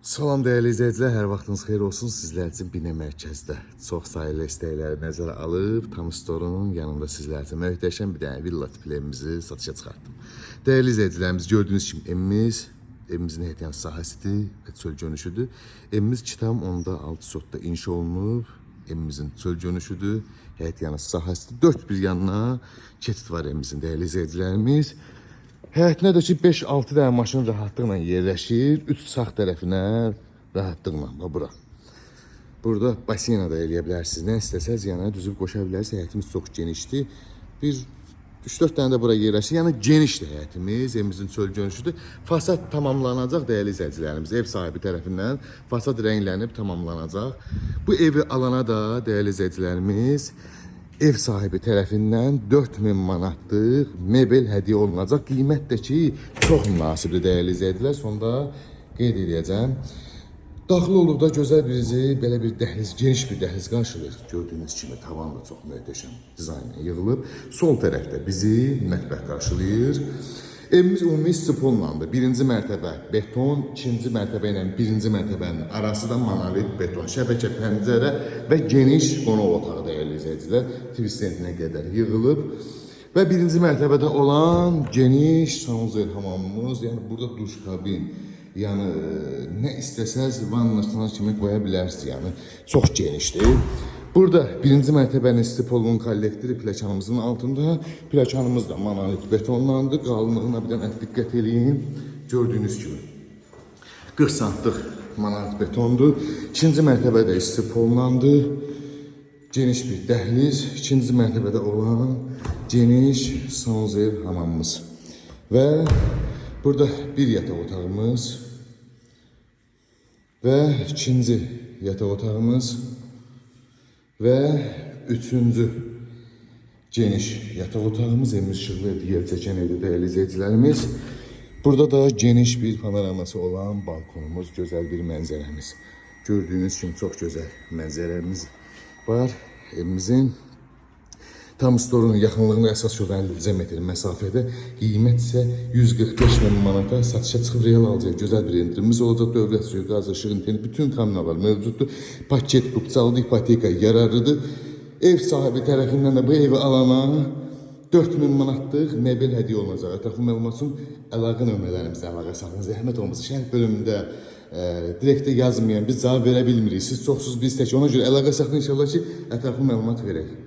Salam dəyərli izləyicilər, hər vaxtınız xeyir olsun. Sizlər üçün Binə mərkəzdə çox sayılı istəkləri nəzərə alıb, Tam Store'un yanında sizlər üçün möhtəşəm bir dənə villa tipli evimizi satışa çıxartdım. Dəyərli izləyicilərimiz, gördüyünüz kimi evimizin ehtiyat sahəsidir və çöl dönüşüdür. Evimiz 2,6 sotda inşa olunub, evimizin çöl dönüşüdür, ehtiyat sahəsidir. 4 bir yanına keçid var evimizin dəyərli izləyicilərimiz. Həyətinə də ki 5-6 dənə maşın rahatlıqla yerləşir. 3 sağ tərəfinə rahatlıqla bura. Burada baseyna da eləyə bilərsiniz. Nə istəsəz yana düzüb qoşa bilərsiniz. Həyətimiz çox genişdir. Bir 3-4 dənə də bura yerləşir. Yəni genişdir həyətimiz. Evimizin çöl dönüşüdür. Fasad tamamlanacaq dəyərli izləyicilərimiz. Ev sahibi tərəfindən fasad rənglənib tamamlanacaq. Bu evi alana da dəyərli izləyicilərimiz ev sahibi tərəfindən 4000 manatlıq mebel hədiyyə olunacaq. Qiymət də ki, çox münasibdir dəyərli izləyicilər. Sonda qeyd edəcəm. Daxil olduqda gözəl bizi belə bir dəhliz, geniş bir dəhliz qarşılayır. Gördüyünüz kimi tavan da çox möhtəşəm dizaynla yığılıb. Sol tərəfdə bizi mətbəx qarşılayır. Evimiz ümumi stiponlandı. Birinci mərtəbə beton, ikinci mərtəbə ilə birinci mərtəbənin arası da monolit beton, şəbəkə pəncərə və geniş qonaq otağı dəyərli izləyicilər tvistentinə qədər yığılıb. Və birinci mərtəbədə olan geniş sanuzel hamamımız, yəni burada duş kabin, yəni nə istəsəz vannasına kimi qoya bilərsiniz, yəni çox genişdir. Burada birinci mərtəbənin stipolunun kollektori plakanımızın altında. Plakanımız da monolit betonlandı. Qalınlığına bir dənə diqqət eləyin. Gördüyünüz kimi 40 santlıq monolit betondur. İkinci mərtəbədə stipollandı. Geniş bir dəhliz. İkinci mərtəbədə olan geniş sanuzel hamamımız. Və burada bir yataq otağımız və ikinci yataq otağımız və üçüncü geniş yataq otağımız, evimiz işıqlı digər çəkən evdə dəyərli izləyicilərimiz. Burada da geniş bir panoraması olan balkonumuz, gözəl bir mənzərəmiz. Gördüyünüz kimi çox gözəl mənzərəmiz var. Evimizin Tam Store'un yaxınlığında əsas yox 50 metr məsafədə, qiymət isə 145.000 manata satışa çıxıb real alacaq. Gözəl bir endirimimiz olacaq. Dövlət suyu, qaz, işıq, internet, bütün kommunallar mövcuddur. Paket, qupçalı, ipoteka yararlıdır. Ev sahibi tərəfindən də bu evi alana 4000 manatlıq mebel hədiyyə olunacaq. Ətraflı məlumat üçün əlaqə nömrələrimizdə əlaqə saxlayın. Zəhmət olmasa şərh bölümündə direktdə yazmayan biz cavab verə bilmirik. Siz çoxsuz biz tək. Ona görə əlaqə saxlayın inşallah ki, ətraflı məlumat verək.